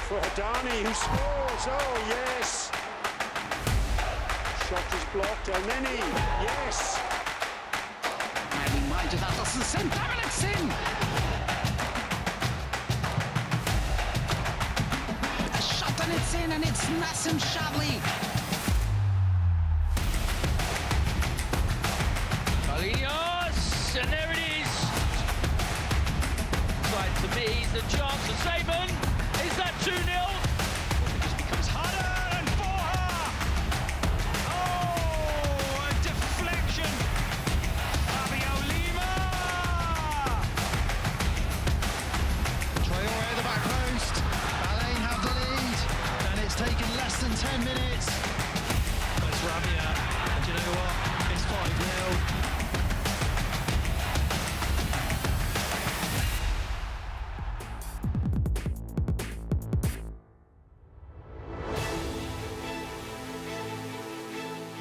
for Hadani, who scores. Oh, yes. Shot is blocked. El Neni, yes. Meinte dat als een centrale zin. A shot and it's in, and it's Nassim Shadley. Carlinhos, and there it is. Right to me, the chance for Saban. Is that 2-0? It just becomes harder and for her. Oh, a deflection. Fabio Lima. Traore at the back post. Alain have the lead, and it's taken less than 10 minutes. It's Rabia, and you know what? It's 5-0.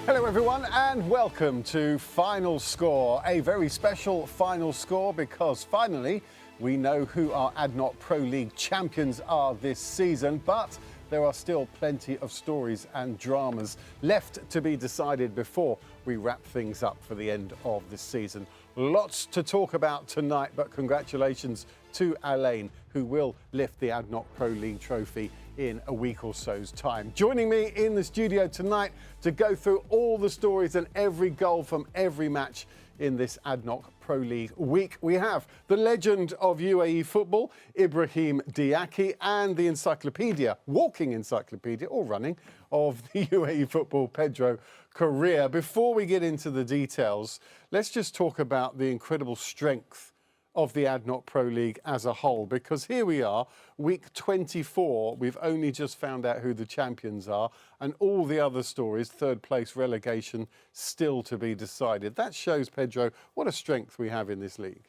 Hello everyone and welcome to Final Score, a very special Final Score because finally we know who our ADNOC Pro League champions are this season, but there are still plenty of stories and dramas left to be decided before we wrap things up for the end of this season. Lots to talk about tonight, but congratulations to Alain, who will lift the ADNOC Pro League trophy in a week or so's time. Joining me in the studio tonight to go through all the stories and every goal from every match in this ADNOC Pro League week, we have the legend of UAE football, Ibrahim Diaki, and the encyclopedia, walking encyclopedia or running, of the UAE football, Pedro Correa. Before we get into the details, let's just talk about the incredible strength of the ADNOC Pro League as a whole, because here we are, week 24, we've only just found out who the champions are, and all the other stories, third place relegation, still to be decided. That shows, Pedro, what a strength we have in this league.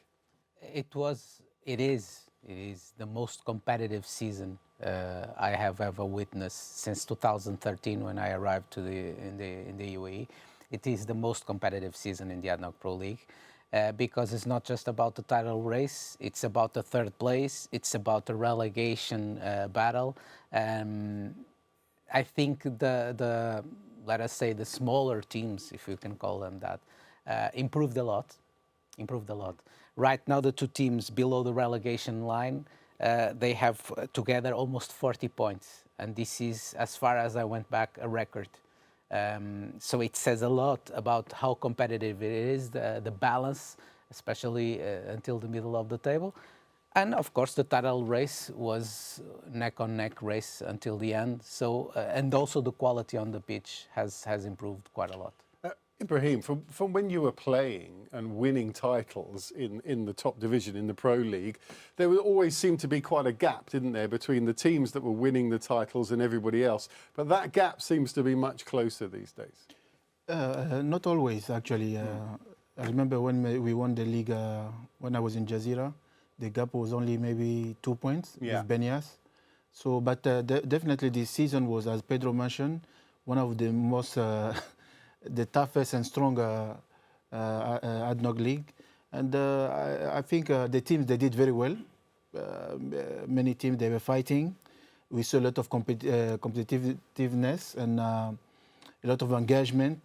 It is the most competitive season I have ever witnessed since 2013 when I arrived to in the UAE. It is the most competitive season in the ADNOC Pro League. Because it's not just about the title race, it's about the third place, it's about the relegation battle. I think the let us say the smaller teams, if you can call them that, improved a lot. Right now, the two teams below the relegation line, they have together almost 40 points, and this is, as far as I went back, a record. So it says a lot about how competitive it is, the balance, especially until the middle of the table. And of course, the title race was neck-on-neck race until the end. So, and also the quality on the pitch has improved quite a lot. Ibrahim, from when you were playing and winning titles in the top division in the Pro League, there would always seem to be quite a gap, didn't there, between the teams that were winning the titles and everybody else. But that gap seems to be much closer these days. Not always, actually. I remember when we won the league when I was in Jazeera, the gap was only maybe 2 points with Benias. So, but definitely this season was, as Pedro mentioned, one of the most the toughest and stronger ADNOC league, and I think the teams, they did very well. Many teams, they were fighting. We saw a lot of competitiveness and a lot of engagement.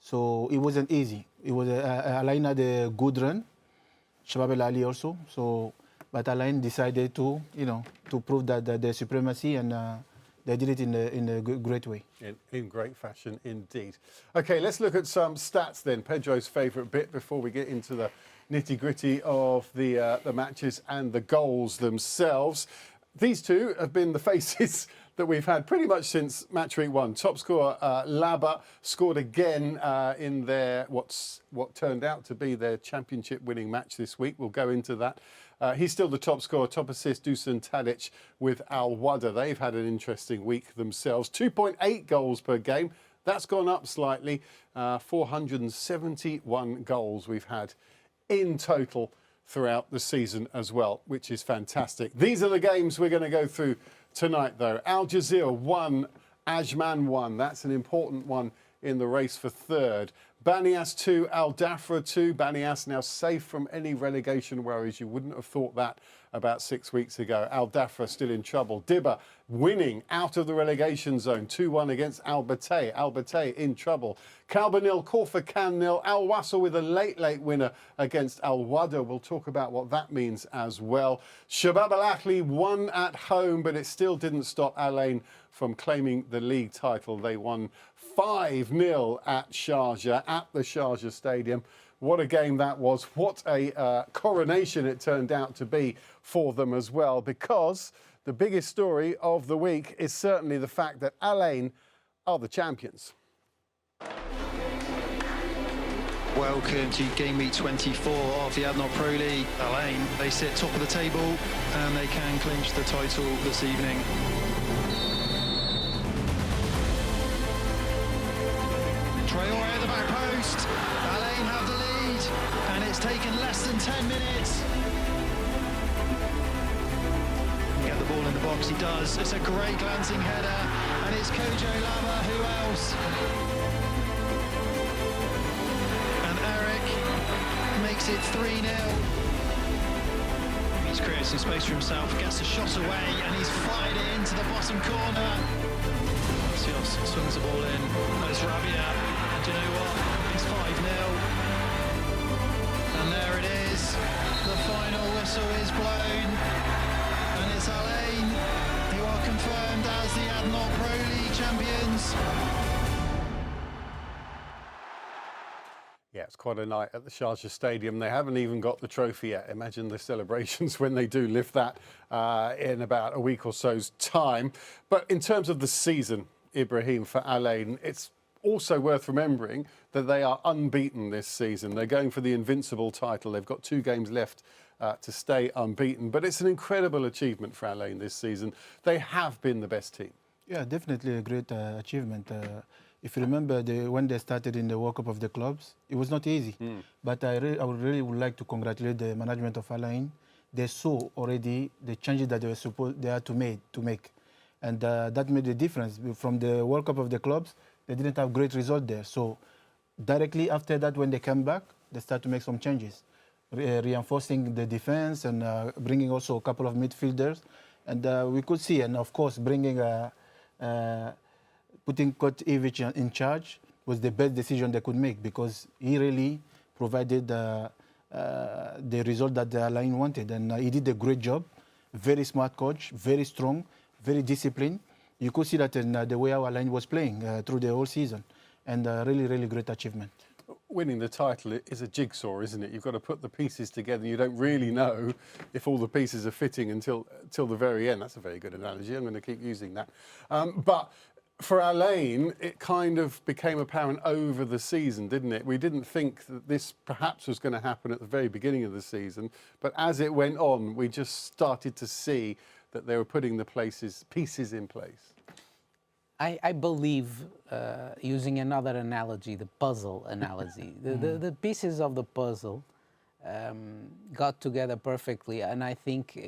So it wasn't easy. It was Alain had a good run, Shabab Al Ahli also. So, but Alain decided to prove that their supremacy, and they did it in a great way. In great fashion indeed. Okay, let's look at some stats then. Pedro's favourite bit before we get into the nitty-gritty of the matches and the goals themselves. These two have been the faces that we've had pretty much since match week one. Top scorer Laba scored again in their what turned out to be their championship-winning match this week. We'll go into that. He's still the top scorer, top assist, Dusan Tadic with Al Wada. They've had an interesting week themselves. 2.8 goals per game. That's gone up slightly. 471 goals we've had in total throughout the season as well, which is fantastic. These are the games we're going to go through tonight, though. Al Jazeera won, Ajman won. That's an important one in the race for third. Banias 2, Al Dhafra 2. Banias now safe from any relegation worries. You wouldn't have thought that about 6 weeks ago. Al Dhafra still in trouble. Dibba winning out of the relegation zone. 2-1 against Al Batay. Al Batay in trouble. Kalba 0, Corfa 0. Al Wasl with a late winner against Al Wada. We'll talk about what that means as well. Shabab Al Ahli won at home, but it still didn't stop Al Ain from claiming the league title. They won 5-0 at Sharjah, at the Sharjah Stadium. What a game that was. What a coronation it turned out to be for them as well, because the biggest story of the week is certainly the fact that Al Ain are the champions. Welcome to game week 24 of the Adnot Pro League. Al Ain, they sit top of the table and they can clinch the title this evening. Traore at the back post. Al Ain have the lead, and it's taken less than 10 minutes. Get the ball in the box, he does. It's a great glancing header, and it's Kojo Lama, who else? And Eric makes it 3-0. He's created some space for himself, gets a shot away, and he's fired it into the bottom corner. Sios swings the ball in, there's Rabia, and do you know what? It's 5-0. And there it is, the final whistle is blown, and it's Al Ain who are confirmed as the Adnot Pro League champions. Yeah, it's quite a night at the Sharjah Stadium. They haven't even got the trophy yet. Imagine the celebrations when they do lift that in about a week or so's time. But in terms of the season, Ibrahim, for Al Ain, it's also worth remembering that they are unbeaten this season. They're going for the invincible title. They've got 2 games left to stay unbeaten. But it's an incredible achievement for Al Ain this season. They have been the best team. Yeah, definitely a great achievement. If you remember, when they started in the World Cup of the clubs, it was not easy. But I really would like to congratulate the management of Al Ain. They saw already the changes that they had to make. And that made a difference. From the World Cup of the clubs, they didn't have great result there. So directly after that, when they came back, they started to make some changes, reinforcing the defense and bringing also a couple of midfielders. And we could see, and of course, bringing putting Coach Ivic in charge was the best decision they could make, because he really provided the result that the Al Ain wanted. And he did a great job. Very smart coach, very strong, very disciplined. You could see that in the way Al Ain was playing through the whole season. And really great achievement. Winning the title is a jigsaw, isn't it? You've got to put the pieces together. You don't really know if all the pieces are fitting until the very end. That's a very good analogy. I'm going to keep using that. But for Al Ain, it kind of became apparent over the season, didn't it? We didn't think that this perhaps was going to happen at the very beginning of the season, but as it went on, we just started to see that they were putting the pieces in place. I believe, using another analogy, the puzzle analogy, the pieces of the puzzle got together perfectly, and I think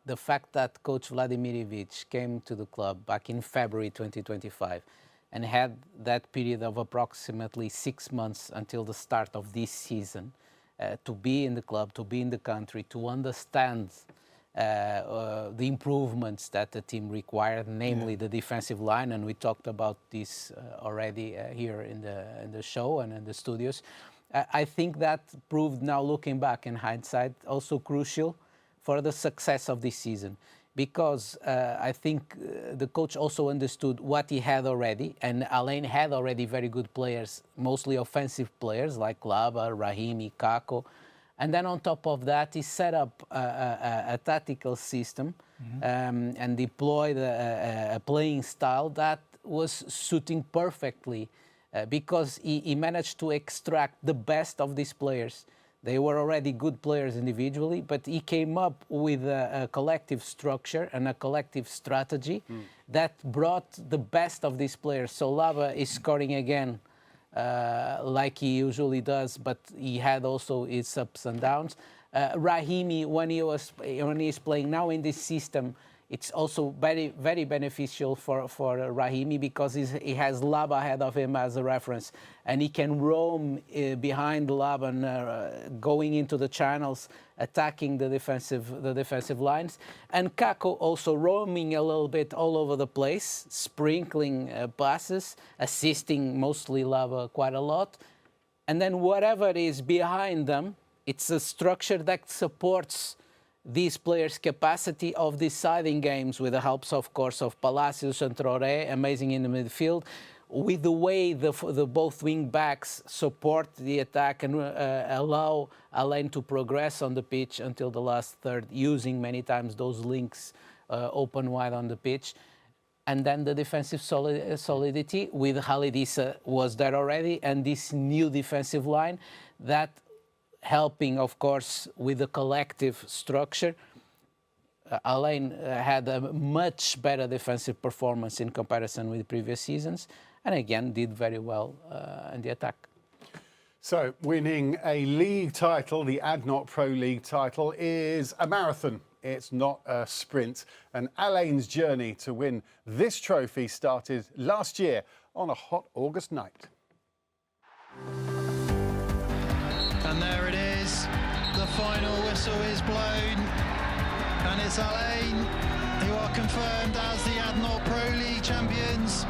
the fact that Coach Vladimir Ivic came to the club back in February 2025 and had that period of approximately 6 months until the start of this season to be in the club, to be in the country, to understand the improvements that the team required, namely the defensive line, and we talked about this already here in the show and in the studios. I think that proved, now looking back in hindsight, also crucial for the success of this season, because I think the coach also understood what he had already, and Al Ain had already very good players, mostly offensive players like Laba, Rahimi, Kako. And then on top of that, he set up a tactical system and deployed a playing style that was suiting perfectly because he managed to extract the best of these players. They were already good players individually, but he came up with a collective structure and a collective strategy that brought the best of these players. So Laba is scoring again like he usually does, but he had also his ups and downs. Rahimi, when he's playing now in this system, it's also very, very beneficial for Rahimi because he has Laba ahead of him as a reference, and he can roam behind Laba and going into the channels, attacking the defensive lines. And Kako also roaming a little bit all over the place, sprinkling passes, assisting mostly Laba quite a lot. And then whatever is behind them, it's a structure that supports these players' capacity of deciding games, with the helps, of course, of Palacios and Traoré, amazing in the midfield, with the way the both wing backs support the attack and allow Alain to progress on the pitch until the last third, using many times those links open wide on the pitch. And then the defensive solidity with Halidissa was there already, and this new defensive line that helping, of course, with the collective structure. Alain had a much better defensive performance in comparison with previous seasons, and again did very well in the attack. So winning a league title, the ADNOC Pro League title, is a marathon. It's not a sprint. And Alain's journey to win this trophy started last year on a hot August night. And there it is, the final whistle is blown, and it's Alain who are confirmed as the ADNOC Pro League champions.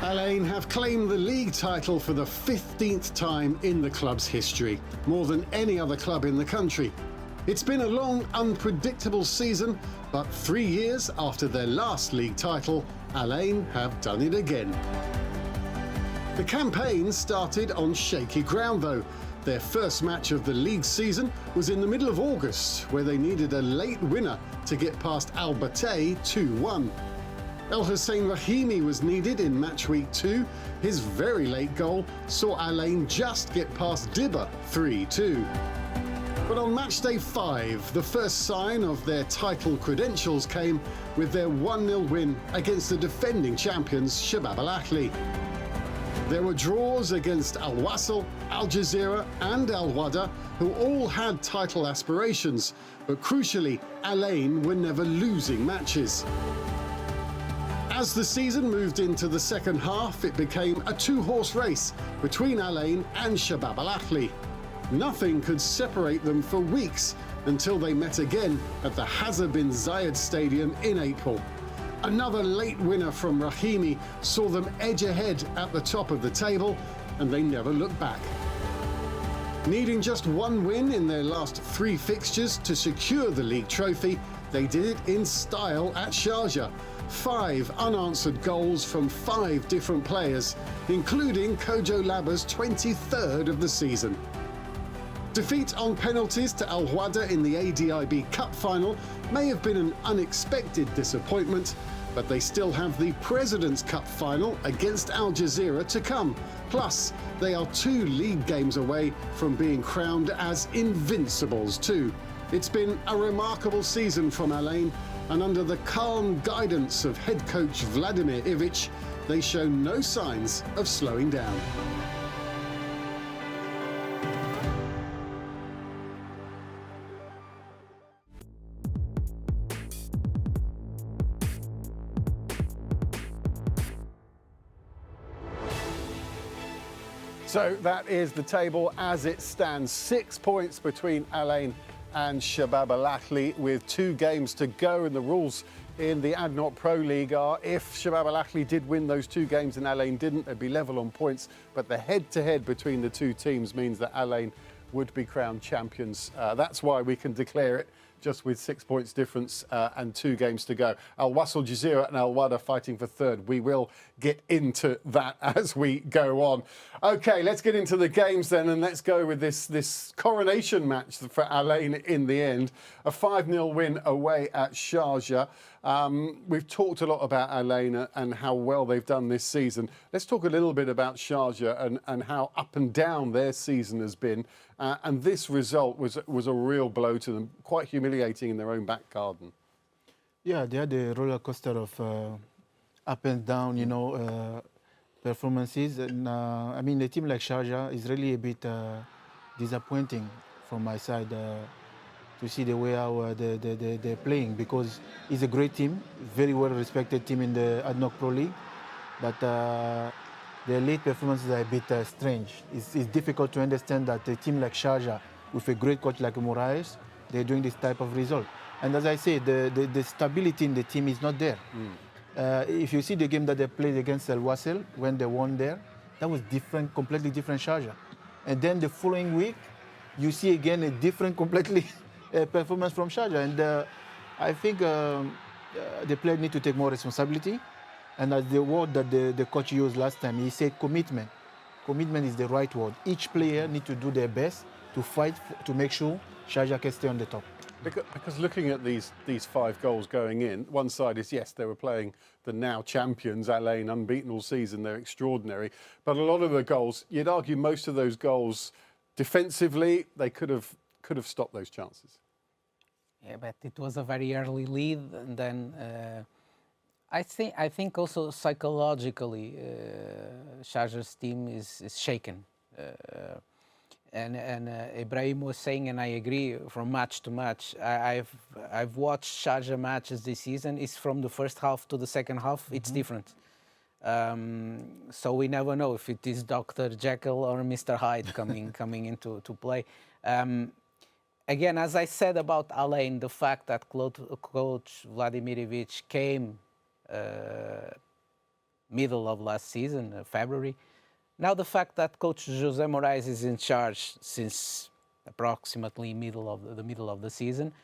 Alain have claimed the league title for the 15th time in the club's history, more than any other club in the country. It's been a long, unpredictable season, but 3 years after their last league title, Alain have done it again. The campaign started on shaky ground though. Their first match of the league season was in the middle of August, where they needed a late winner to get past Al Batay 2-1. El Hussein Rahimi was needed in match week 2. His very late goal saw Alain just get past Dibba 3-2. But on match day 5, the first sign of their title credentials came with their 1-0 win against the defending champions Shabab Al Ahli. There were draws against Al Wasl, Al Jazeera and Al Wada, who all had title aspirations, but crucially, Alain were never losing matches. As the season moved into the second half, it became a two-horse race between Alain and Shabab Al Ahli. Nothing could separate them for weeks until they met again at the Hazza bin Zayed Stadium in April. Another late winner from Rahimi saw them edge ahead at the top of the table, and they never looked back. Needing just one win in their last 3 fixtures to secure the league trophy, they did it in style at Sharjah. 5 unanswered goals from 5 different players, including Kojo Laba's 23rd of the season. Defeat on penalties to Al Wada in the ADIB Cup final may have been an unexpected disappointment, but they still have the President's Cup final against Al Jazeera to come. Plus, they are 2 league games away from being crowned as invincibles too. It's been a remarkable season from Alain, and under the calm guidance of head coach Vladimir Ivic, they show no signs of slowing down. So that is the table as it stands. 6 points between Alain and Shabab Al Ahli with 2 games to go, and the rules in the ADNOC Pro League are if Shabab Al Ahli did win those 2 games and Alain didn't, they'd be level on points, but the head-to-head between the 2 teams means that Alain would be crowned champions. That's why we can declare it just with 6 points difference and 2 games to go. Al Wasl, Jazeera and Al Wada fighting for 3rd. We will get into that as we go on. OK, let's get into the games then, and let's go with this coronation match for Alain in the end. A 5-0 win away at Sharjah. We've talked a lot about Alain and how well they've done this season. Let's talk a little bit about Sharjah and how up and down their season has been. And this result was a real blow to them, quite humiliating in their own back garden. Yeah, they had a roller coaster of up and down, you know, performances. And I mean, a team like Sharjah is really a bit disappointing from my side. to see the way how they're playing, because it's a great team, very well respected team in the ADNOC Pro League, but their late performances are a bit strange. It's difficult to understand that a team like Sharjah, with a great coach like Moraes, they're doing this type of result. And as I say, the stability in the team is not there. If you see the game that they played against El Wasel, when they won there, that was different, completely different Sharjah. And then the following week, you see again a different, completely performance from Sharjah. And I think the players need to take more responsibility. And as the word that the coach used last time, he said commitment. Commitment is the right word. Each player needs to do their best to fight to make sure Sharjah can stay on the top. Because looking at these 5 goals going in, one side is, yes, they were playing the now champions, Al Ain, unbeaten all season, they're extraordinary. But a lot of the goals, you'd argue most of those goals defensively, they could have stopped those chances. Yeah, but it was a very early lead, and then I think also psychologically, Sharjah's team is shaken. And Ibrahim was saying, and I agree, from match to match. I've watched Sharjah matches this season. It's from the first half to the second half. It's different. So we never know if it is Dr. Jekyll or Mr. Hyde coming into play. Again, as I said about Al Ain, the fact that Coach Vladimirovic came middle of last season, February. Now the fact that Coach José Moraes is in charge since approximately the middle of the season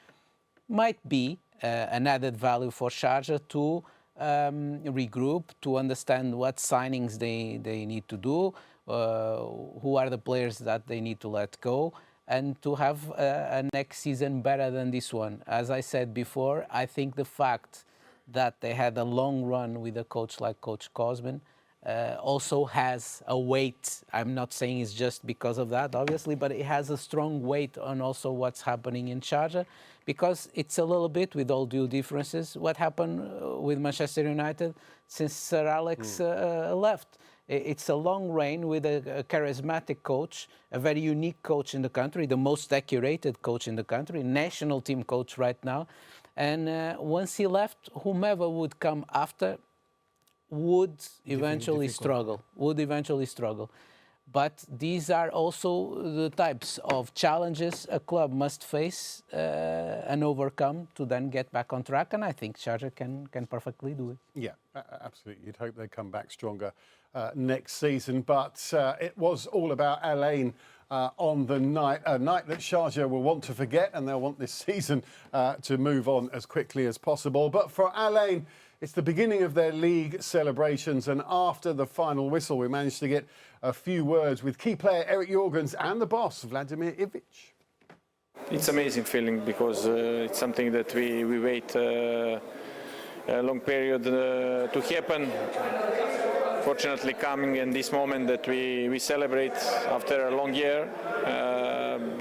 might be an added value for Sharjah to regroup, to understand what signings they need to do, who are the players that they need to let go, and to have a next season better than this one. As I said before, I think the fact that they had a long run with a coach like Coach Cosman also has a weight. I'm not saying it's just because of that, obviously, but it has a strong weight on also what's happening in Sharjah, because it's a little bit, with all due differences, what happened with Manchester United since Sir Alex left. It's a long reign with a charismatic coach, a very unique coach in the country, the most decorated coach in the country, national team coach right now. And once he left, whomever would come after would eventually struggle. But these are also the types of challenges a club must face and overcome to then get back on track. And I think Sharjah can perfectly do it. Yeah, absolutely. You'd hope they come back stronger next season. But it was all about Al Ain on the night, a night that Sharjah will want to forget, and they'll want this season to move on as quickly as possible. But for Al Ain, it's the beginning of their league celebrations, and after the final whistle, we managed to get a few words with key player Eric Jorgens and the boss, Vladimir Ivic. It's an amazing feeling, because it's something that we wait a long period to happen. Fortunately, coming in this moment that we celebrate after a long year.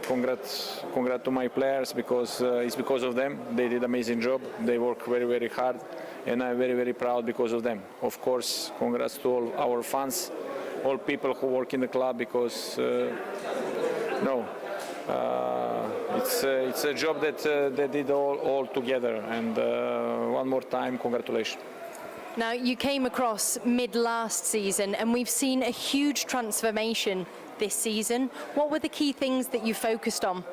Congrats to my players, because it's because of them. They did an amazing job. They work very, very hard, and I'm very, very proud because of them. Of course, congrats to all our fans, all people who work in the club, because it's a job that they did all together. And one more time, congratulations. Now, you came across mid last season, and we've seen a huge transformation this season. What were the key things that you focused on?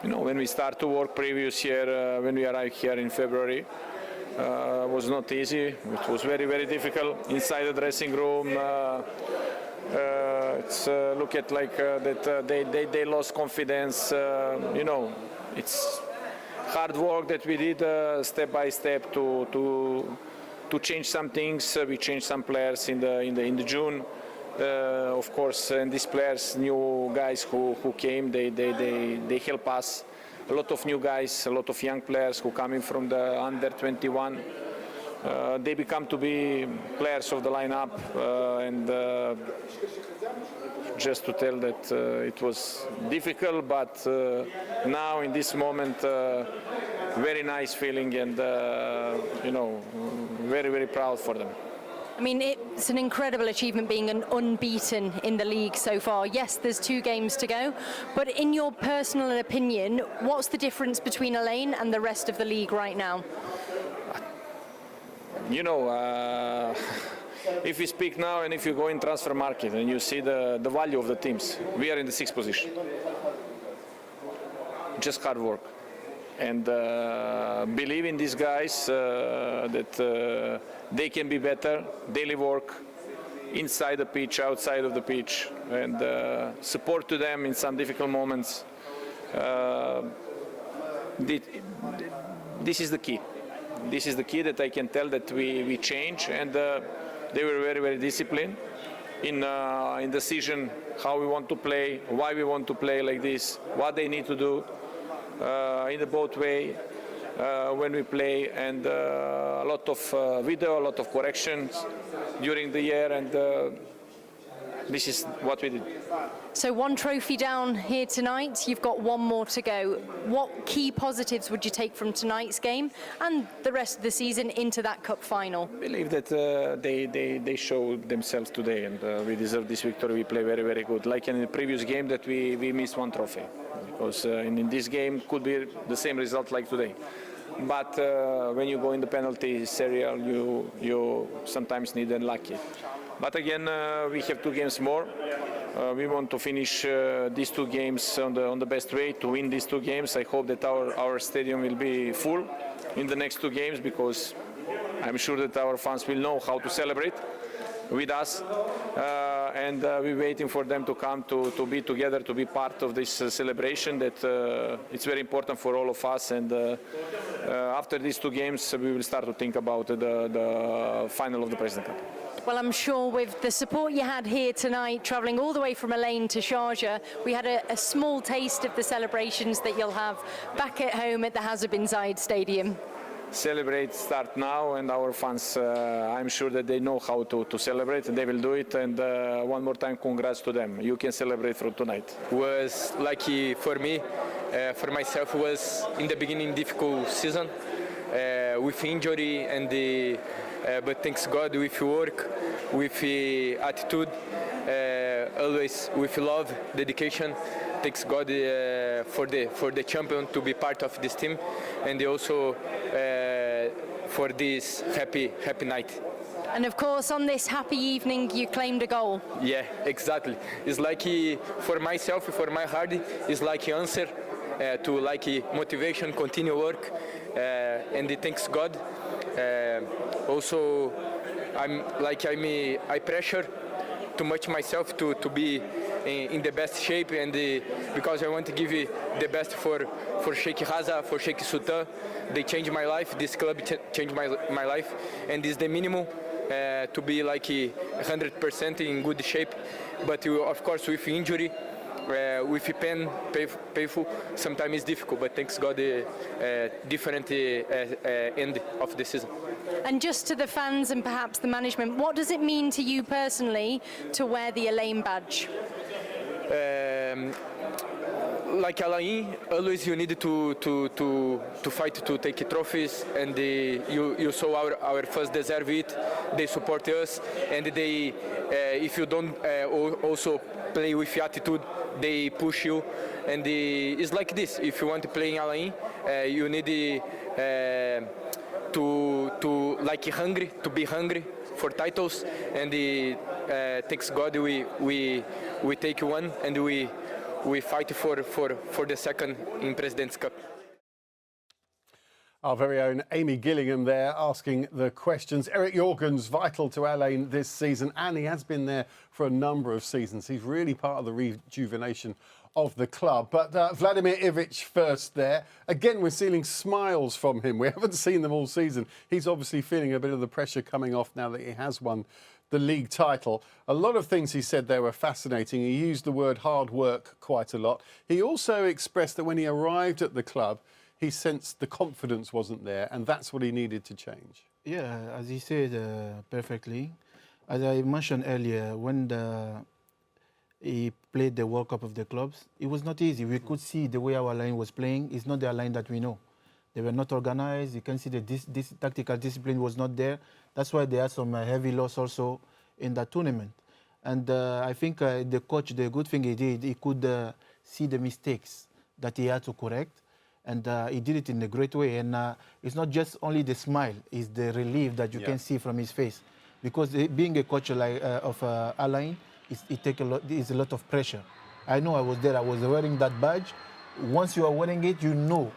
You know, when we start to work previous year, when we arrived here in February, was not easy. It was very, very difficult inside the dressing room. It's look at like that they lost confidence. You know, it's hard work that we did step by step to change some things. We changed some players in the June. Of course, and these players, new guys who came, they help us. A lot of new guys, a lot of young players who come in from the under 21. They become to be players of the lineup, and just to tell that it was difficult, but now in this moment, very nice feeling, and you know, very, very proud for them. I mean, it's an incredible achievement being an unbeaten in the league so far. Yes, there's 2 games to go, but in your personal opinion, what's the difference between Elaine and the rest of the league right now? You know, if we speak now and if you go in transfer market and you see the value of the teams, we are in the 6th position. Just hard work. And believe in these guys that they can be better, daily work, inside the pitch, outside of the pitch, and support to them in some difficult moments. This is the key. This is the key that I can tell that we change, and they were very, very disciplined in decision how we want to play, why we want to play like this, what they need to do. In the both way when we play, and a lot of video, a lot of corrections during the year, and this is what we did. So 1 trophy down here tonight, you've got 1 more to go. What key positives would you take from tonight's game and the rest of the season into that cup final? I believe that they showed themselves today, and we deserve this victory. We play very, very good. Like in the previous game that we missed 1 trophy, because in this game could be the same result like today. But when you go in the penalty serial, you sometimes need unlucky. But again, we have 2 games more. We want to finish these 2 games on the best way to win these 2 games. I hope that our stadium will be full in the next 2 games, because I'm sure that our fans will know how to celebrate with us, and we're waiting for them to come to be together, to be part of this celebration. That it's very important for all of us, and after these 2 games we will start to think about the final of the President Cup. Well, I'm sure with the support you had here tonight, travelling all the way from Elaine to Sharjah, we had a small taste of the celebrations that you'll have back at home at the Hazard bin Zayed Stadium. Celebrate start now, and our fans, I'm sure that they know how to celebrate, and they will do it. And one more time, congrats to them. You can celebrate from tonight. Was lucky for me, for myself. Was in the beginning difficult season with injury, and but thanks God, with work, with attitude, always with love, dedication. Thanks God for the champion to be part of this team, and also for this happy night. And of course, on this happy evening, you claimed a goal. Yeah, exactly. It's like for myself, for my heart, it's like answer to like motivation, continue work, and thanks God. Also, I pressure too much myself to be in the best shape, and because I want to give the best for Sheikh Haza, for Sheikh Sultan. They changed my life. This club changed my life, and it's the minimum to be like 100% in good shape. But of course, with injury, with pain, painful, sometimes it's difficult. But thanks God, different end of the season. And just to the fans and perhaps the management, what does it mean to you personally to wear the Elaine badge? Like Alain, always you need to fight to take trophies, and you saw our fans deserve it. They support us, and they if you don't also play with attitude, they push you, and it's like this. If you want to play in Alain, you need to like hungry, to be hungry for titles, and thanks God we take one, and we fight for the second in President's Cup. Our very own Amy Gillingham there asking the questions. Eric Jorgens, vital to Alain this season, and he has been there for a number of seasons. He's really part of the rejuvenation of the club. But Vladimir Ivic first there. Again, we're seeing smiles from him. We haven't seen them all season. He's obviously feeling a bit of the pressure coming off now that he has won the league title. A lot of things he said there were fascinating. He used the word hard work quite a lot. He also expressed that when he arrived at the club, he sensed the confidence wasn't there, and that's what he needed to change. Yeah, as he said perfectly. As I mentioned earlier, when he played the World Cup of the clubs, it was not easy. We could see the way our line was playing. It's not the line that we know. They were not organized. You can see that this tactical discipline was not there. That's why they had some heavy loss also in that tournament. And I think the coach, the good thing he did, he could see the mistakes that he had to correct. And he did it in a great way. And it's not just only the smile, it's the relief that you can see from his face. Because being a coach like of Alain, it's a lot of pressure. I know I was there, I was wearing that badge. Once you are wearing it, you know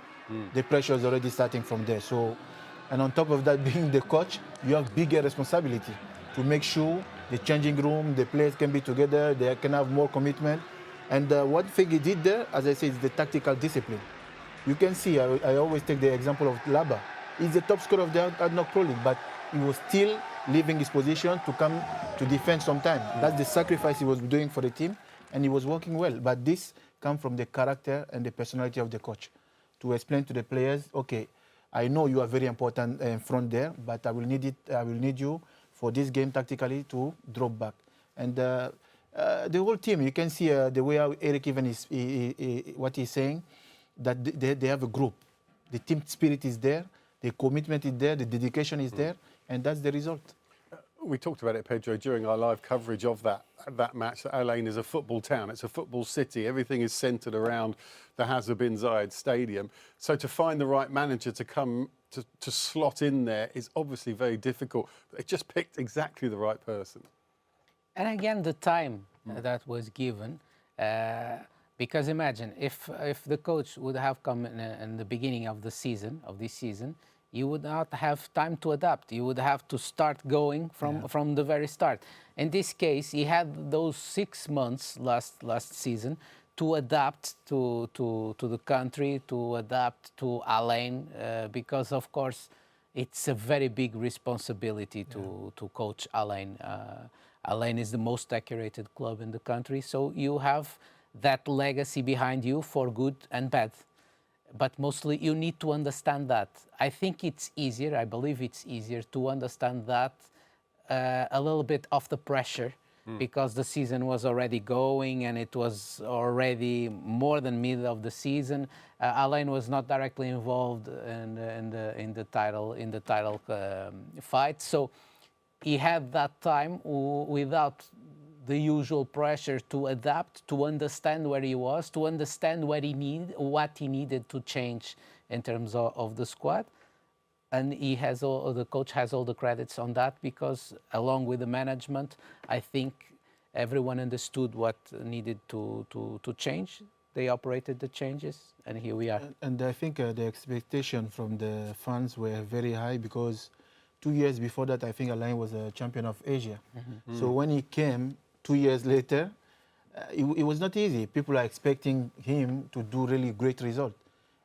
the pressure is already starting from there. So, and on top of that, being the coach, you have bigger responsibility to make sure the changing room, the players can be together, they can have more commitment. And one thing he did there, as I said, is the tactical discipline. You can see, I always take the example of Laba. He's the top scorer of the ADNOC Pro League, but he was still leaving his position to come to defend sometime. That's the sacrifice he was doing for the team, and he was working well. But this comes from the character and the personality of the coach to explain to the players, okay, I know you are very important in front there, but I will need you for this game tactically to drop back. And the whole team, you can see the way how Eric even is, what he's saying, that they have a group. The team spirit is there, the commitment is there, the dedication is there, and that's the result. We talked about it, Pedro, during our live coverage of that match. That Alain is a football town. It's a football city. Everything is centred around the Hazza bin Zayed Stadium. So to find the right manager to come to slot in there is obviously very difficult. They just picked exactly the right person. And again, the time that was given. Because imagine if the coach would have come in the beginning of the season, of this season, you would not have time to adapt. You would have to start going from the very start. In this case, he had those 6 months last season to adapt to the country, to adapt to Alain, because of course it's a very big responsibility to coach Alain. Alain is the most decorated club in the country, so you have that legacy behind you for good and bad. But mostly you need to understand that. I think it's easier, I believe it's easier to understand that a little bit of the pressure because the season was already going and it was already more than mid of the season. Alain was not directly involved in the title fight, so he had that time without the usual pressure to adapt, to understand where he was, to understand what he needed to change in terms of the squad. And the coach has all the credits on that because along with the management, I think everyone understood what needed to change. They operated the changes and here we are. And I think the expectation from the fans were very high because 2 years before that, I think Alain was a champion of Asia. So when he came, 2 years later, it was not easy. People are expecting him to do really great result.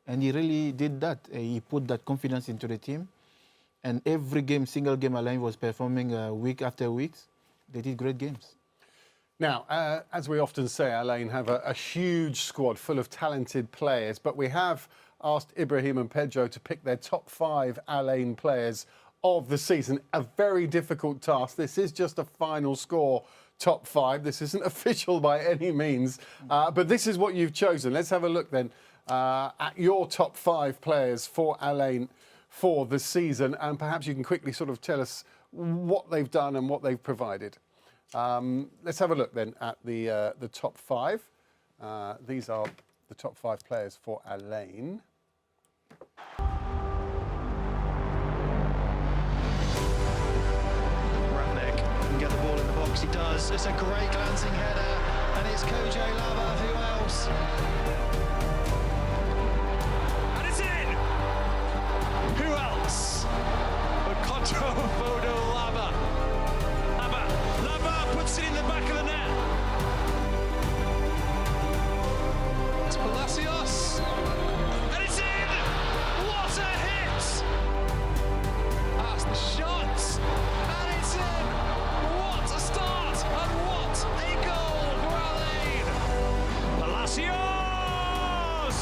And he really did that. He put that confidence into the team. And every game, single game, Alain was performing week after week. They did great games. Now, as we often say, Alain have a huge squad full of talented players, but we have asked Ibrahim and Pedro to pick their top 5 Alain players of the season. A very difficult task. This is just a final score top 5. This isn't official by any means, but this is what you've chosen. Let's have a look then at your top 5 players for Alain for the season, and perhaps you can quickly sort of tell us what they've done and what they've provided. Let's have a look then at the top 5. These are the top 5 players for Alain. Get the ball in the box, he does. It's a great glancing header, and it's Kojo Laba. Who else? And it's in! Who else but Kojo Laba? Laba puts it in the back of the net. It's Palacios, and it's in! What a hit! That's the shot, and it's in! What a start and what a goal for Alain! Palacios!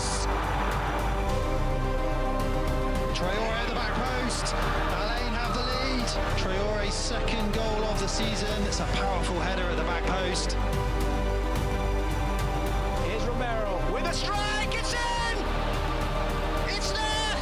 Traore at the back post. Alain have the lead. Traore's second goal of the season. It's a powerful header at the back post. Here's Romero with a strike. It's in! It's there!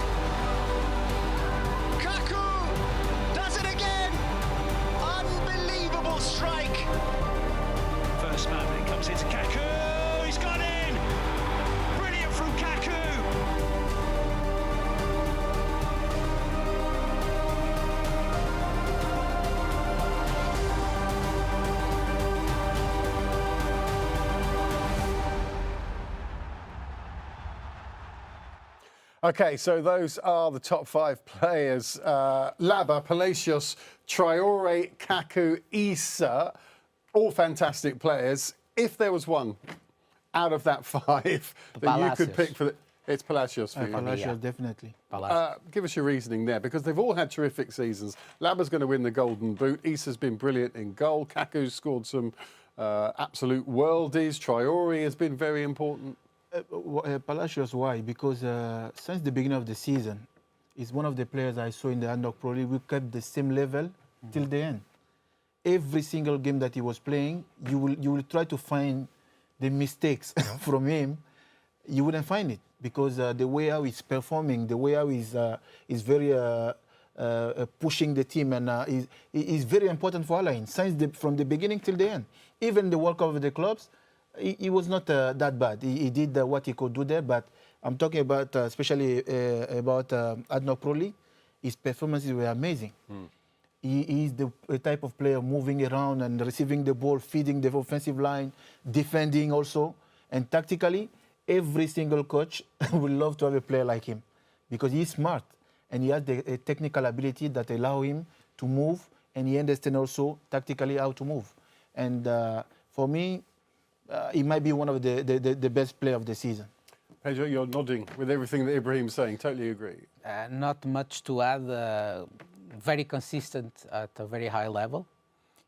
Okay, so those are the top 5 players. Laba, Palacios, Traore, Kaku, Issa, all fantastic players. If there was one out of that 5 that you could pick for it's Palacios for you. Palacios, definitely. Give us your reasoning there, because they've all had terrific seasons. Laba's going to win the Golden Boot. Issa's been brilliant in goal. Kaku's scored some absolute worldies. Traore has been very important. Palacios, why? Because since the beginning of the season, he's one of the players I saw in the Underdog Pro League. We kept the same level till the end. Every single game that he was playing, you will try to find the mistakes from him. You wouldn't find it, because the way how he's performing, the way how he's very pushing the team, and is very important for Alain from the beginning till the end. Even the World Cup of the clubs, he was not that bad. He did what he could do there, but I'm talking about especially about Underdog Pro League. His performances were amazing. He is the type of player moving around and receiving the ball, feeding the offensive line, defending also, and tactically. Every single coach would love to have a player like him, because he's smart and he has the technical ability that allow him to move, and he understands also tactically how to move. And for me, he might be one of the best player of the season. Pedro, you're nodding with everything that Ibrahim's saying. Totally agree. Not much to add. Very consistent at a very high level.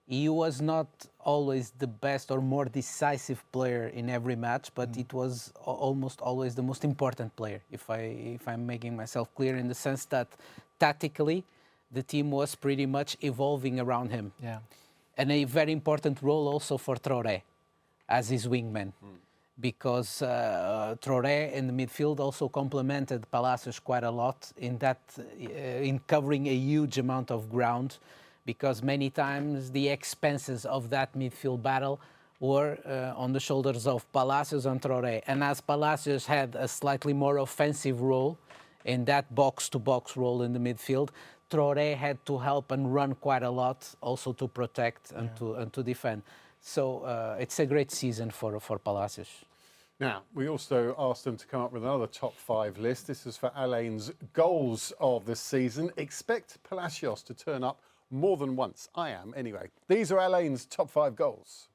He was not always the best or more decisive player in every match, but it was almost always the most important player, if I'm making myself clear, in the sense that tactically the team was pretty much evolving around him. Yeah. And a very important role also for Traore as his wingman, because Traore in the midfield also complemented Palacios quite a lot in covering a huge amount of ground, because many times the expenses of that midfield battle were on the shoulders of Palacios and Traore. And as Palacios had a slightly more offensive role in that box-to-box role in the midfield, Traore had to help and run quite a lot, also to protect and to defend. So it's a great season for Palacios. Now, we also asked them to come up with another top 5 list. This is for Alain's goals of the season. Expect Palacios to turn up more than once. I am, anyway. These are Alain's top 5 goals.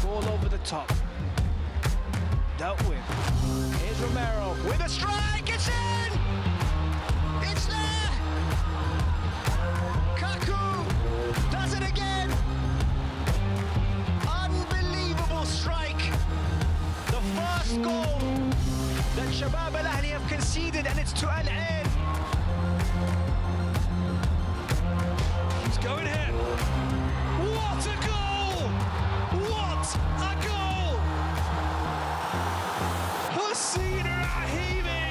Ball over the top. Dealt with. Here's Romero with a strike. It's in! It's there! Kaku does it again! Unbelievable strike. The first goal that Shabab Al Ahli have conceded, and it's to Al Ain. He's going here. What a goal! What a goal! Hussein Rahimi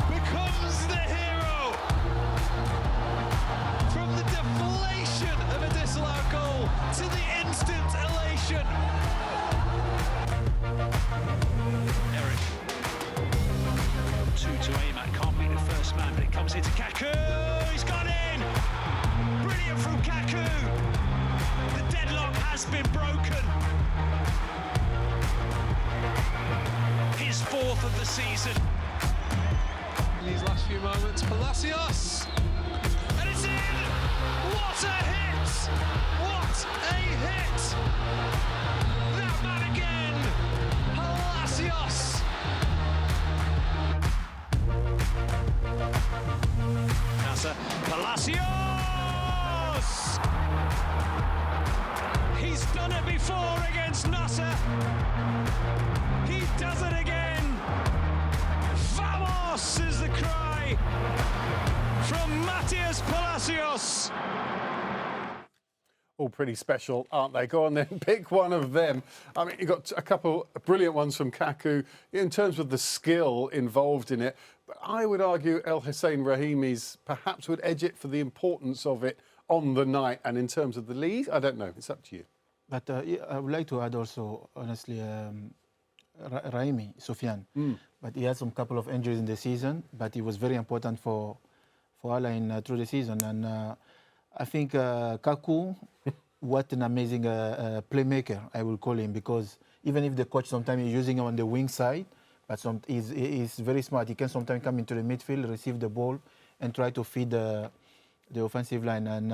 becomes the hero. From the deflation of a disallowed goal to the instant elation. Eric. 2 to aim at, can't beat the first man, but it comes into Kaku. He's gone in! Brilliant from Kaku. The deadlock has been broken. His 4th of the season. In these last few moments, Palacios. And it's in! What a hit! What a hit! That man again! Palacios! Palacios! He's done it before against Nasser. He does it again. Vamos is the cry from Matias Palacios. All pretty special, aren't they? Go on then, pick one of them. I mean, you've got a couple of brilliant ones from Kaku in terms of the skill involved in it. But I would argue El Hussein Rahimi's perhaps would edge it for the importance of it on the night, and in terms of the league, I don't know. It's up to you. But I would like to add also, honestly, Rahimi, Soufiane. But he had some couple of injuries in the season, but he was very important for Alain through the season. And I think Kaku, what an amazing playmaker, I will call him, because even if the coach sometimes is using him on the wing side, but he's very smart. He can sometimes come into the midfield, receive the ball, and try to feed the offensive line. And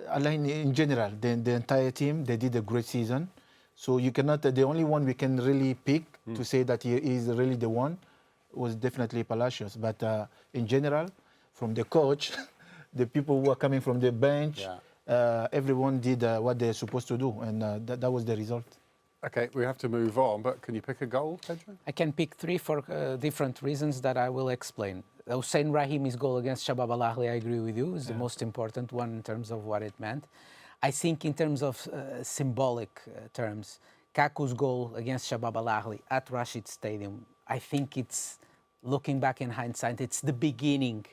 Alain, in general, the entire team, they did a great season. So you cannot, the only one we can really pick to say that he is really the one was definitely Palacios. But in general, from the coach, the people who are coming from the bench, everyone did what they're supposed to do, and that was the result. Okay, we have to move on, but can you pick a goal, Pedro? I can pick three for different reasons that I will explain. Hussein Brahimi's goal against Shabab Al Ahli, I agree with you, is the most important one in terms of what it meant. I think in terms of symbolic terms, Kaku's goal against Shabab Al Ahli at Rashid Stadium, I think it's, looking back in hindsight, it's the beginning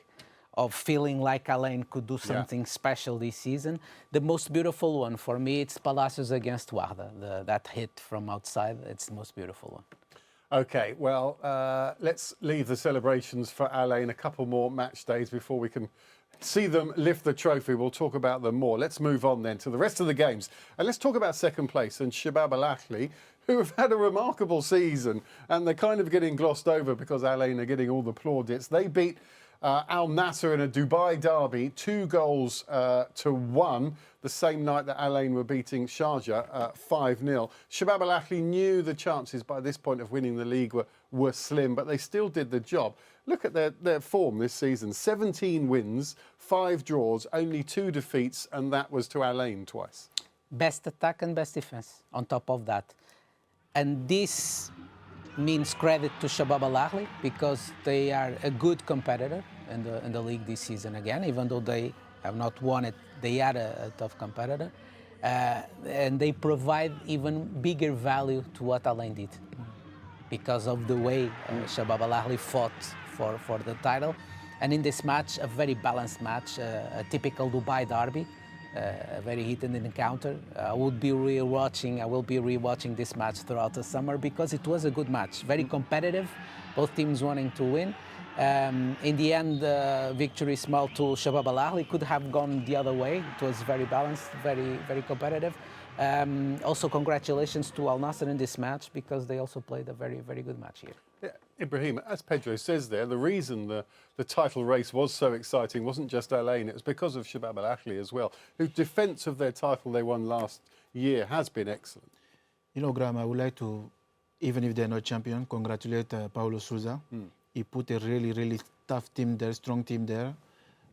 of feeling like Alain could do something special this season. The most beautiful one for me, it's Palacios against Wahda. That hit from outside, it's the most beautiful one. Okay, well, let's leave the celebrations for Alain a couple more match days before we can see them lift the trophy. We'll talk about them more. Let's move on then to the rest of the games. And let's talk about second place and Shabab Al Ahli, who have had a remarkable season, and they're kind of getting glossed over because Alain are getting all the plaudits. They beat Al Nassr in a Dubai derby, 2-1, the same night that Alain were beating Sharjah 5-0. Shabab Al Ahli knew the chances by this point of winning the league were slim, but they still did the job. Look at their form this season. 17 wins, 5 draws, only 2 defeats, and that was to Alain twice. Best attack and best defense on top of that. And this means credit to Shabab Al Ahli because they are a good competitor in the league this season again. Even though they have not won it, they are a tough competitor. And they provide even bigger value to what Alain did because of the way Shabab Al Ahli fought for the title. And in this match, a very balanced match, a typical Dubai derby, a very heated encounter. I will be rewatching this match throughout the summer because it was a good match, very competitive, both teams wanting to win. In the end, victory small to Shabab Al Ahli, could have gone the other way. It was very balanced, very competitive. Also, congratulations to Al Nassr in this match because they also played a very good match here. Yeah, Ibrahim, as Pedro says there, the reason the title race was so exciting wasn't just Alain, it was because of Shabab Al Ahli as well, whose defence of their title they won last year has been excellent. You know, Graham, I would like to, even if they're not champion, congratulate Paulo Sousa. He put a really tough team there, strong team there,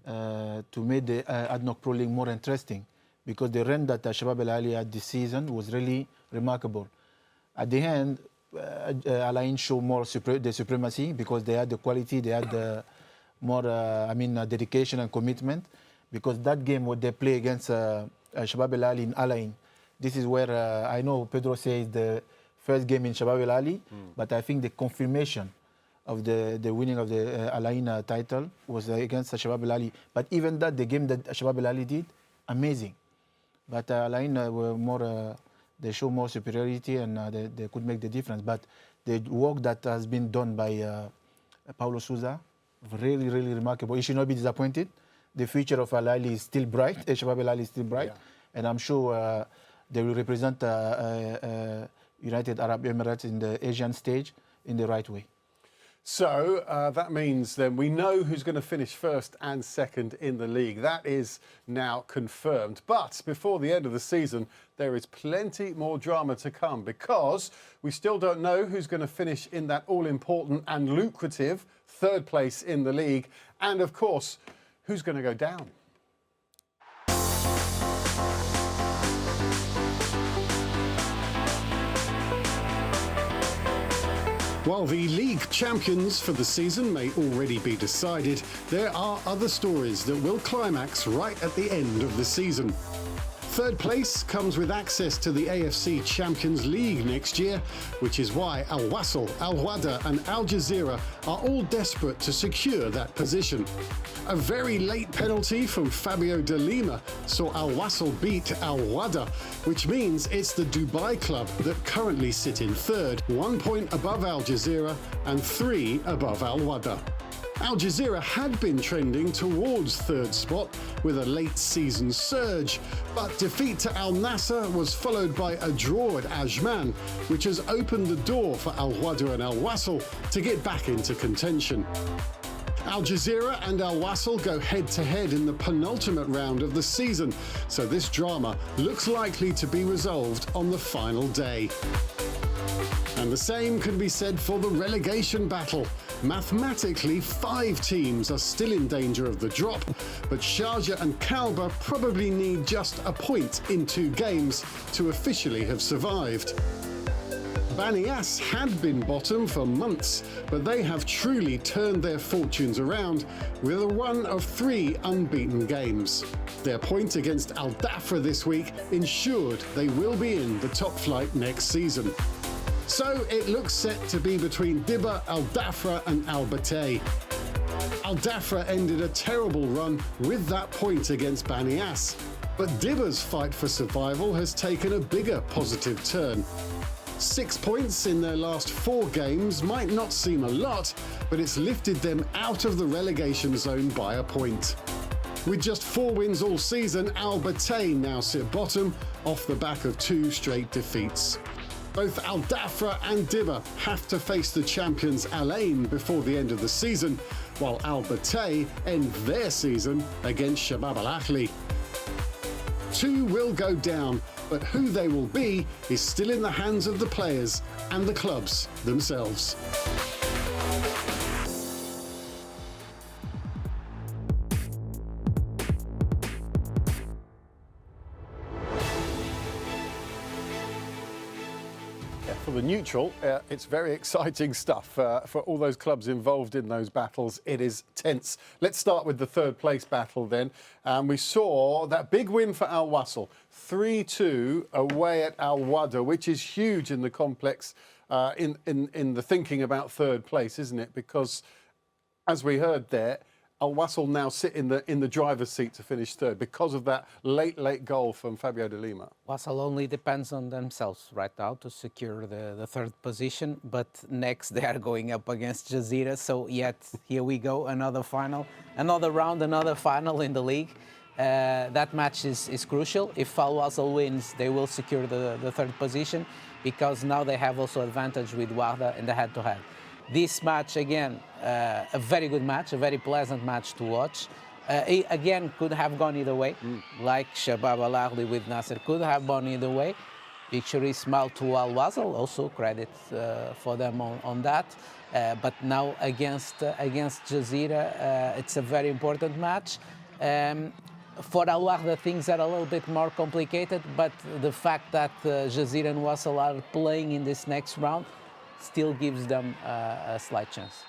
to make the ADNOC Pro League more interesting. Because the run that Shabab Al Ahli had this season was really remarkable. At the end, Alain showed more the supremacy because they had the quality, they had the more, dedication and commitment. Because that game, what they play against Shabab Al Ahli in Alain, this is where I know Pedro says the first game in Shabab Al Ahli, but I think the confirmation of the winning of the Alain title was against Shabab Al Ahli. But even that, the game that Shabab Al Ahli did, amazing. But Alain were more, they show more superiority and they could make the difference. But the work that has been done by Paulo Sousa, really remarkable. He should not be disappointed. The future of Al Ahli is still bright. Shabab Al Ahli is still bright. Yeah. And I'm sure they will represent United Arab Emirates in the Asian stage in the right way. So that means then we know who's going to finish first and second in the league. That is now confirmed. But before the end of the season, there is plenty more drama to come because we still don't know who's going to finish in that all-important and lucrative third place in the league. And of course, who's going to go down? While the league champions for the season may already be decided, there are other stories that will climax right at the end of the season. Third place comes with access to the AFC Champions League next year, which is why Al Wasl, Al Wahda and Al Jazeera are all desperate to secure that position. A very late penalty from Fabio de Lima saw Al Wasl beat Al Wahda, which means it's the Dubai club that currently sit in third, 1 point above Al Jazeera and 3 above Al Wahda. Al Jazeera had been trending towards third spot with a late season surge, but defeat to Al Nassr was followed by a draw at Ajman, which has opened the door for Al Wahda and Al Wasl to get back into contention. Al Jazeera and Al Wasl go head-to-head in the penultimate round of the season, so this drama looks likely to be resolved on the final day. And the same can be said for the relegation battle. Mathematically, 5 teams are still in danger of the drop, but Sharjah and Kalba probably need just a point in 2 games to officially have survived. Banias had been bottom for months, but they have truly turned their fortunes around with a run of 3 unbeaten games. Their point against Al Dhafra this week ensured they will be in the top flight next season. So it looks set to be between Dibba, Al Dhafra and Al Batay. Al Dhafra ended a terrible run with that point against Banias, but Dibba's fight for survival has taken a bigger positive turn. 6 points in their last 4 games might not seem a lot, but it's lifted them out of the relegation zone by a point. With just 4 wins all season, Al Batay now sit bottom off the back of 2 straight defeats. Both Al Dhafra and Dibba have to face the champions Al Ain before the end of the season, while Al Batay end their season against Shabab Al Ahli. 2 will go down, but who they will be is still in the hands of the players and the clubs themselves. For the neutral, it's very exciting stuff. For all those clubs involved in those battles, it is tense. Let's start with the third place battle then. We saw that big win for Al Wasl, 3-2 away at Al Wahda, which is huge in the complex, in the thinking about third place, isn't it? Because, as we heard there, Al Wasl now sit in the driver's seat to finish third because of that late goal from Fabio de Lima. Wasl only depends on themselves right now to secure the third position, but next they are going up against Jazeera, so yet here we go, another final, another round, another final in the league. That match is crucial. If Al Wasl wins, they will secure the third position because now they have also advantage with Wahda in the head-to-head. This match, again, a very good match, a very pleasant match to watch. It, again, could have gone either way, like Shabab Al Ahli with Nasser could have gone either way. Victory smile to Al Wasl, also credit for them on that. But now against Jazeera, it's a very important match. For Al Wahda, things are a little bit more complicated, but the fact that Jazeera and Wasl are playing in this next round still gives them a slight chance.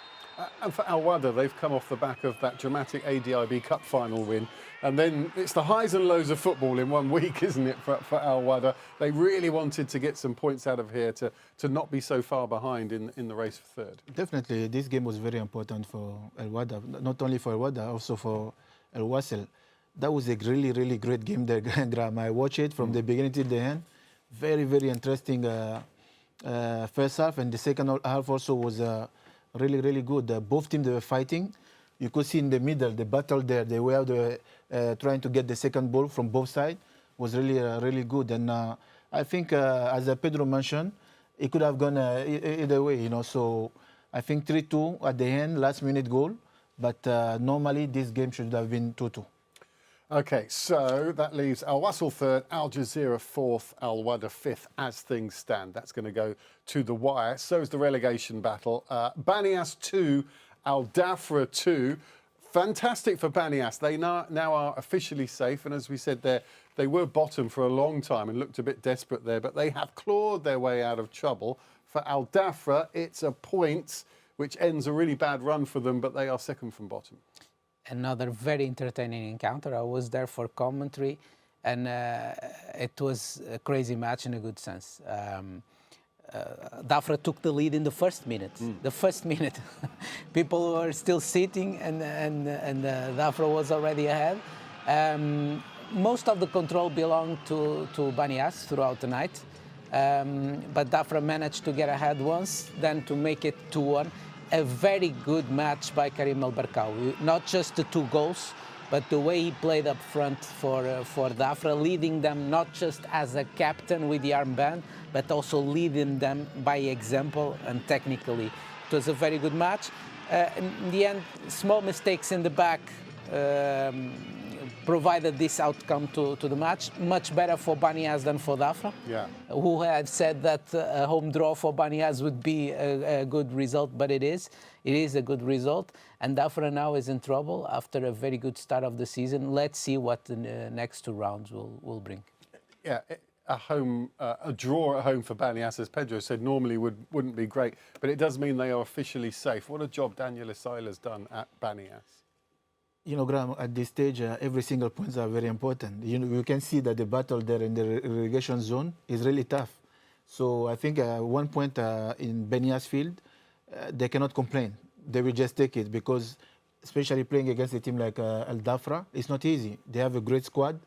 And for Al Wahda, they've come off the back of that dramatic ADIB Cup final win. And then it's the highs and lows of football in 1 week, isn't it, for Al Wahda? They really wanted to get some points out of here to not be so far behind in the race for third. Definitely, this game was very important for Al Wahda, not only for Al Wahda, also for Al Wasl. That was a really great game there, Graham. I watched it from the beginning to the end. Very interesting first half, and the second half also was really good. Both teams, they were fighting. You could see in the middle, the battle there. They were trying to get the second ball from both sides. Was really good. And I think, as Pedro mentioned, it could have gone either way, you know. So I think 3-2 at the end, last-minute goal. But normally, this game should have been 2-2. OK, so that leaves Al Wasl third, Al Jazeera fourth, Al Wahda fifth, as things stand. That's going to go to the wire. So is the relegation battle. Banias 2, Al Dhafra 2. Fantastic for Banias. They now are officially safe. And as we said there, they were bottom for a long time and looked a bit desperate there. But they have clawed their way out of trouble. For Al Dhafra, it's a point which ends a really bad run for them, but they are second from bottom. Another very entertaining encounter. I was there for commentary, and it was a crazy match in a good sense. Dhafra took the lead in the first minute. The first minute, people were still sitting, and Dhafra was already ahead. Most of the control belonged to Banias throughout the night, but Dhafra managed to get ahead once, then to make it 2-1. a very good match by Karim El Barkawi. Not just the 2 goals, but the way he played up front for Dafra, leading them not just as a captain with the armband, but also leading them by example and technically. It was a very good match. In the end, small mistakes in the back provided this outcome to the match. Much better for Banias than for Dafra, who had said that a home draw for Banias would be a good result, but it is. It is a good result. And Dafra now is in trouble after a very good start of the season. Let's see what the next 2 rounds will bring. Yeah, a draw at home for Banias, as Pedro said, normally wouldn't be great, but it does mean they are officially safe. What a job Daniel Isaila's done at Banias. You know, Graham, at this stage, every single points are very important. You know, you can see that the battle there in the relegation zone is really tough. So I think 1 point in Banias field, they cannot complain. They will just take it because, especially playing against a team like Al Dafra, it's not easy. They have a great squad,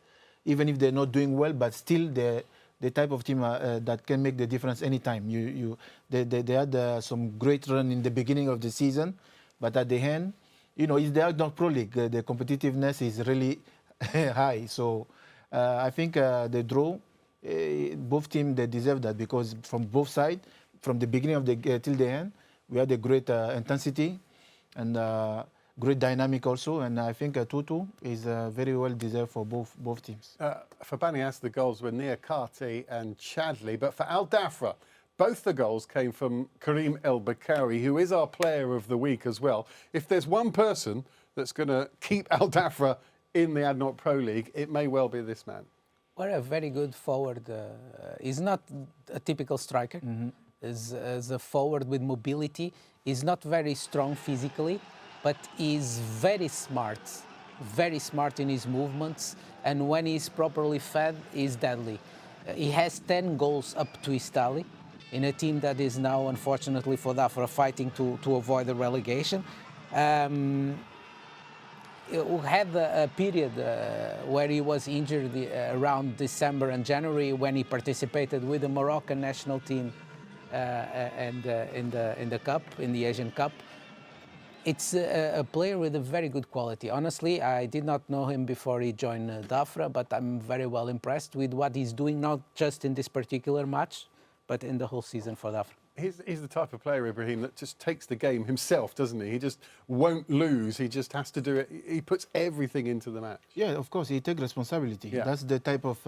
even if they're not doing well, but still they're the type of team that can make the difference anytime. They had some great run in the beginning of the season, but at the end, you know, it's the ADNOC Pro League. The competitiveness is really high. So I think the draw, both teams, they deserve that because from both sides, from the beginning of the till the end, we had a great intensity and great dynamic also. And I think 2-2 is very well deserved for both teams. For Banias, the goals were Niakate and Chadli. But for Al Dafra, both the goals came from Karim El Bakari, who is our player of the week as well. If there's one person that's going to keep Al Dafra in the ADNOC Pro League, it may well be this man. Well, a very good forward. He's not a typical striker. As a forward with mobility. He's not very strong physically, but he's very smart in his movements. And when he's properly fed, he's deadly. He has 10 goals up to his tally in a team that is now, unfortunately for Dafra, fighting to avoid the relegation. He had a period where he was injured around December and January when he participated with the Moroccan national team and in the cup, in the Asian Cup. It's a player with a very good quality. Honestly, I did not know him before he joined Dafra, but I'm very well impressed with what he's doing, not just in this particular match, but in the whole season for Dafra. He's the type of player, Ibrahim, that just takes the game himself, doesn't he? He just won't lose. He just has to do it. He puts everything into the match. Yeah, of course, he takes responsibility. Yeah. That's the type of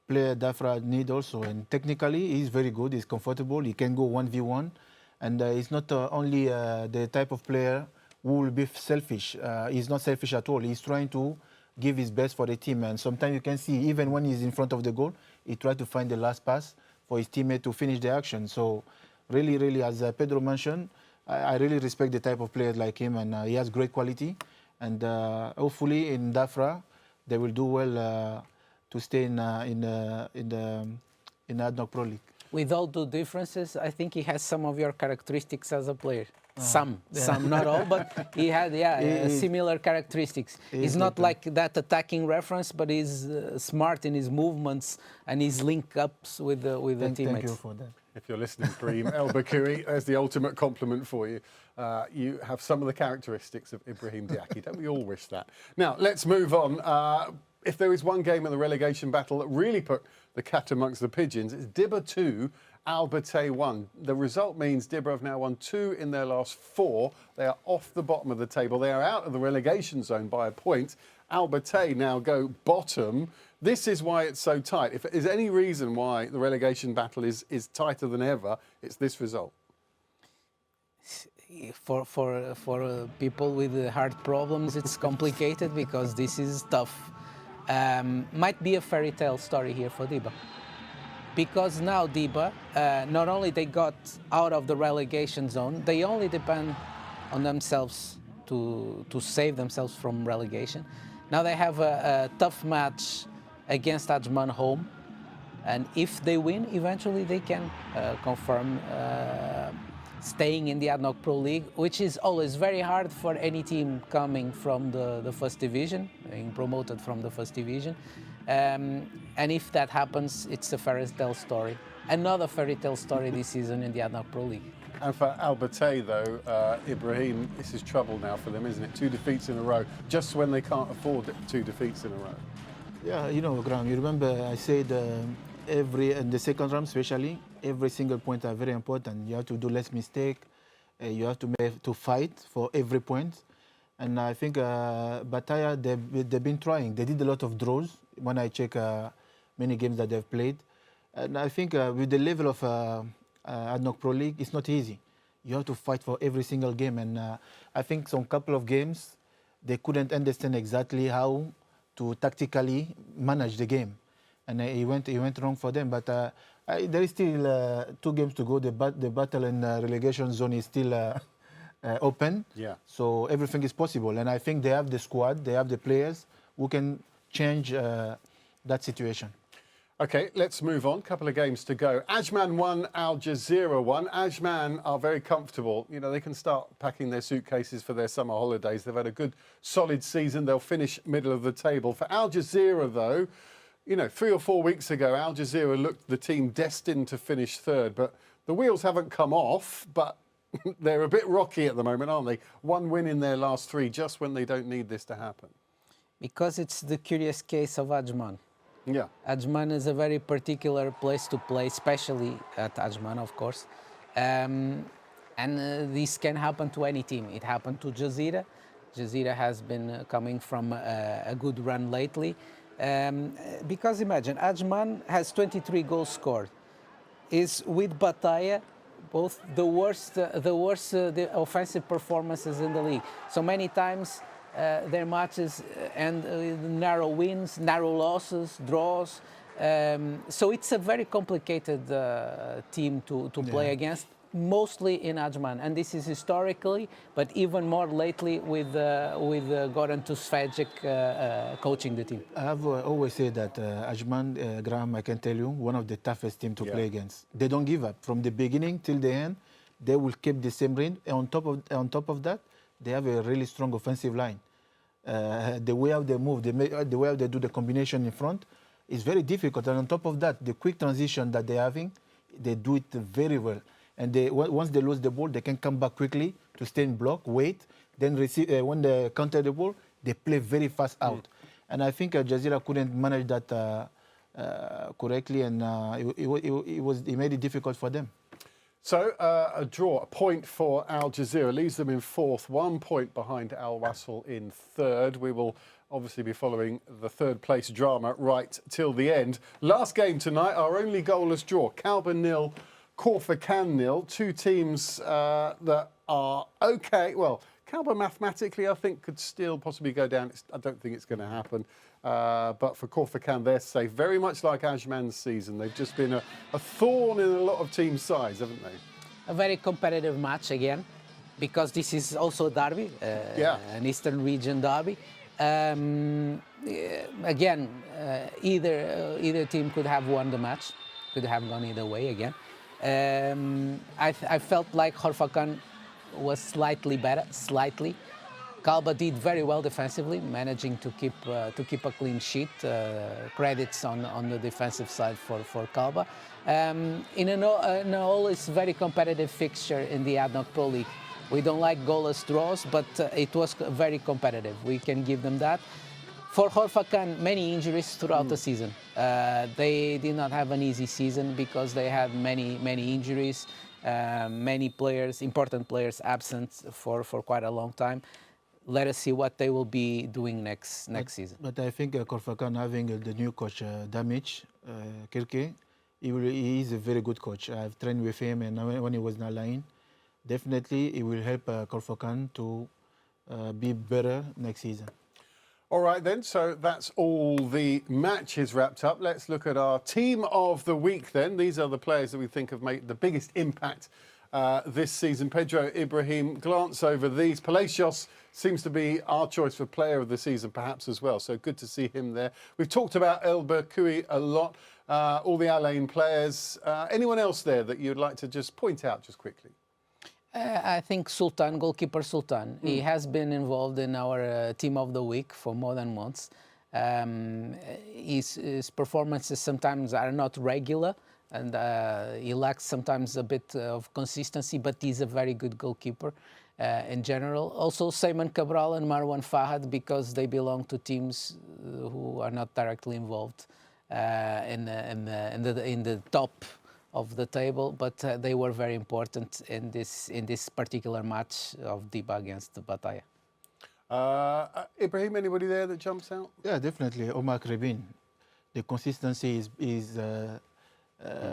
player Dafra need also. And technically, he's very good. He's comfortable. He can go 1v1. And he's not only the type of player who will be selfish. He's not selfish at all. He's trying to give his best for the team. And sometimes you can see, even when he's in front of the goal, he tries to find the last pass for his teammate to finish the action. So really, really, as Pedro mentioned, I really respect the type of players like him, and he has great quality. And hopefully in Dafra, they will do well to stay in the ADNOC Pro League. With all the differences, I think he has some of your characteristics as a player. Some, not all, but he had similar characteristics. He's not like that attacking reference, but he's smart in his movements and his link-ups with the teammates. Thank you for that. If you're listening, Karim El Bakiri, there's the ultimate compliment for you. You have some of the characteristics of Ibrahim Diaki. Don't we all wish that? Now, let's move on. If there is one game in the relegation battle that really put the cat amongst the pigeons, it's Dibba 2, Albertay 1. The result means Dibba have now won 2 in their last 4. They are off the bottom of the table. They are out of the relegation zone by a point. Albertay now go bottom. This is why it's so tight. If there's any reason why the relegation battle is tighter than ever, it's this result. For people with heart problems, it's complicated because this is tough. Might be a fairy tale story here for Dibba. Because now Dibba, not only they got out of the relegation zone, they only depend on themselves to save themselves from relegation. Now they have a tough match against Ajman home, and if they win, eventually they can confirm staying in the ADNOC Pro League, which is always very hard for any team coming from the first division, being promoted from the first division. And if that happens, it's a fairy tale story. Another fairy tale story this season in the ADNOC Pro League. And for Albertay, though, Ibrahim, this is trouble now for them, isn't it? 2 defeats in a row, just when they can't afford 2 defeats in a row. Yeah, you know, Graham, you remember I said in the second round especially, every single point are very important. You have to do less mistake. You have to fight for every point. And I think Bataya, they've been trying. They did a lot of draws when I check many games that they've played. And I think with the level of ADNOC Pro League, it's not easy. You have to fight for every single game. And I think some couple of games, they couldn't understand exactly how to tactically manage the game. And it went wrong for them. But there is still 2 games to go. The battle in relegation zone is still open. Yeah. So everything is possible. And I think they have the squad, they have the players who can change that situation. OK, let's move on. Couple of games to go. Ajman 1, Al Jazeera 1. Ajman are very comfortable. You know, they can start packing their suitcases for their summer holidays. They've had a good, solid season. They'll finish middle of the table. For Al Jazeera, though, you know, 3 or 4 weeks ago, Al Jazeera looked the team destined to finish third. But the wheels haven't come off, but they're a bit rocky at the moment, aren't they? 1 win in their last 3, just when they don't need this to happen. Because it's the curious case of Ajman. Yeah. Ajman is a very particular place to play, especially at Ajman, of course. And this can happen to any team. It happened to Jazeera. Jazeera has been coming from a good run lately. Because imagine, Ajman has 23 goals scored. Is with Bataya both the worst the offensive performances in the league. So many times their matches end narrow wins, narrow losses, draws. So it's a very complicated team to play against, mostly in Ajman. And this is historically, but even more lately with Goran Tusvedžić coaching the team. I have always said that Ajman, Graham, I can tell you, one of the toughest teams to play against. They don't give up. From the beginning till the end, they will keep the same range. And on top of that, they have a really strong offensive line. The way how they move, the way how they do the combination in front is very difficult. And on top of that, the quick transition that they're having, they do it very well. And once they lose the ball, they can come back quickly to stay in block, wait, then receive. When they counter the ball, they play very fast out. And I think Jazeera couldn't manage that correctly, and it made it difficult for them. So a draw, a point for Al Jazeera, leaves them in 4th, 1 point behind Al Wasl in 3rd. We will obviously be following the 3rd place drama right till the end. Last game tonight, our only goalless draw, Kalba 0, Corfacan 0. 2 teams that are okay. Well, Kalba mathematically, I think, could still possibly go down. I don't think it's going to happen. But for Corfacan, they're safe. Very much like Ajman's season. They've just been a thorn in a lot of teams' sides, haven't they? A very competitive match again, because this is also a derby, an Eastern region derby. Again, either team could have won the match, could have gone either way again. I felt like Corfacan was slightly better, slightly. Kalba did very well defensively, managing to keep a clean sheet. Credits on the defensive side for Kalba. In an always very competitive fixture in the ADNOC Pro League. We don't like goalless draws, but it was very competitive. We can give them that. For Corfacan, many injuries throughout the season. They did not have an easy season because they had many injuries, many players, important players absent for quite a long time. Let us see what they will be doing next season. But I think Corfacan having the new coach, Damic Kirke, he is a very good coach. I've trained with him, and when he was in Al-Ain, definitely it will help Corfacan to be better next season. All right then, so that's all the matches wrapped up. Let's look at our team of the week then. These are the players that we think have made the biggest impact this season. Pedro, Ibrahim, glance over these. Palacios seems to be our choice for player of the season perhaps as well, so good to see him there. We've talked about El Berkoui a lot, all the Al-Ain players. Anyone else there that you'd like to just point out just quickly? I think Sultan, goalkeeper Sultan, he has been involved in our team of the week for more than once. His performances sometimes are not regular, and he lacks sometimes a bit of consistency, but he's a very good goalkeeper in general. Also, Seyman Cabral and Marwan Fahad, because they belong to teams who are not directly involved in the top of the table, but they were very important in this particular match of Diba against Bataya. Ibrahim, anybody there that jumps out? Yeah, definitely. Omar Krebin. The consistency is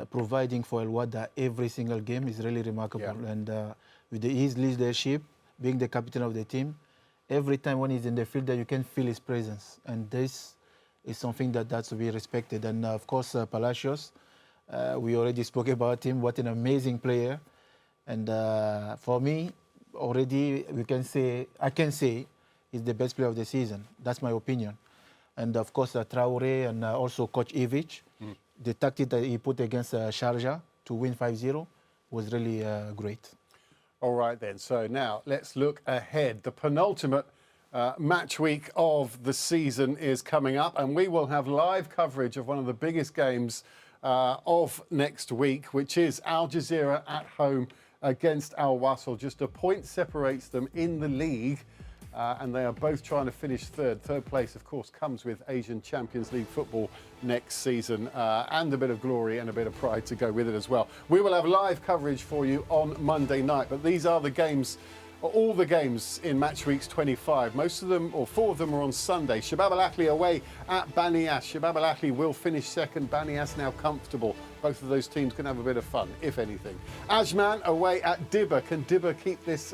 providing for El Wada every single game is really remarkable. Yeah. And with his leadership, being the captain of the team, every time when he's in the field, you can feel his presence. And this is something that's to be respected. And of course, Palacios, we already spoke about him. What an amazing player. And for me, already I can say he's the best player of the season. That's my opinion. And of course, Traore and also Coach Ivic, the tactic that he put against Sharjah to win 5-0 was really great. All right then, so now let's look ahead. The penultimate match week of the season is coming up, and we will have live coverage of one of the biggest games of next week, which is Al Jazeera at home against Al Wasl. Just a point separates them in the league. And they are both trying to finish third. Third place, of course, comes with Asian Champions League football next season, and a bit of glory and a bit of pride to go with it as well. We will have live coverage for you on Monday night, but these are the games, all the games in match weeks 25. Most of them, or 4 of them, are on Sunday. Shabab Al Ahli away at Banias. Shabab Al Ahli will finish second. Banias now comfortable. Both of those teams can have a bit of fun, if anything. Ajman away at Dibba. Can Dibba keep this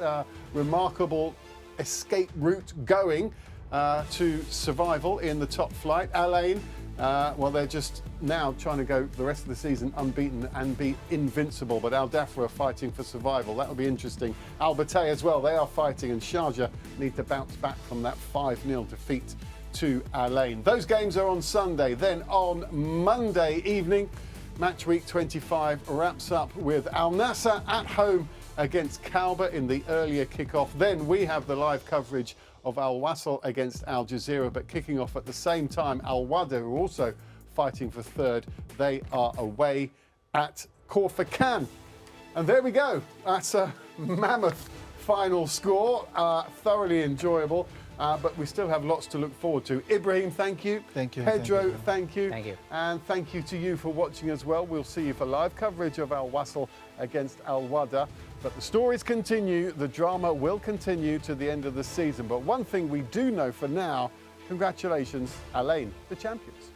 remarkable escape route going to survival in the top flight? Al Ain, well, they're just now trying to go the rest of the season unbeaten and be invincible, but Al Dafra are fighting for survival. That'll be interesting. Al Batay as well, they are fighting, and Sharjah need to bounce back from that 5-0 defeat to Al Ain. Those games are on Sunday. Then on Monday evening, match week 25 wraps up with Al Nassr at home against Kauba in the earlier kickoff. Then we have the live coverage of Al Wasl against Al Jazeera, but kicking off at the same time, Al Wada, who are also fighting for third. They are away at Corfacan. And there we go. That's a mammoth final score. Thoroughly enjoyable. But we still have lots to look forward to. Ibrahim, thank you. Thank you. Pedro, thank you. Thank you. And thank you to you for watching as well. We'll see you for live coverage of Al Wasl against Al Wada. But the stories continue, the drama will continue to the end of the season. But one thing we do know for now, congratulations, Al Ain, the champions.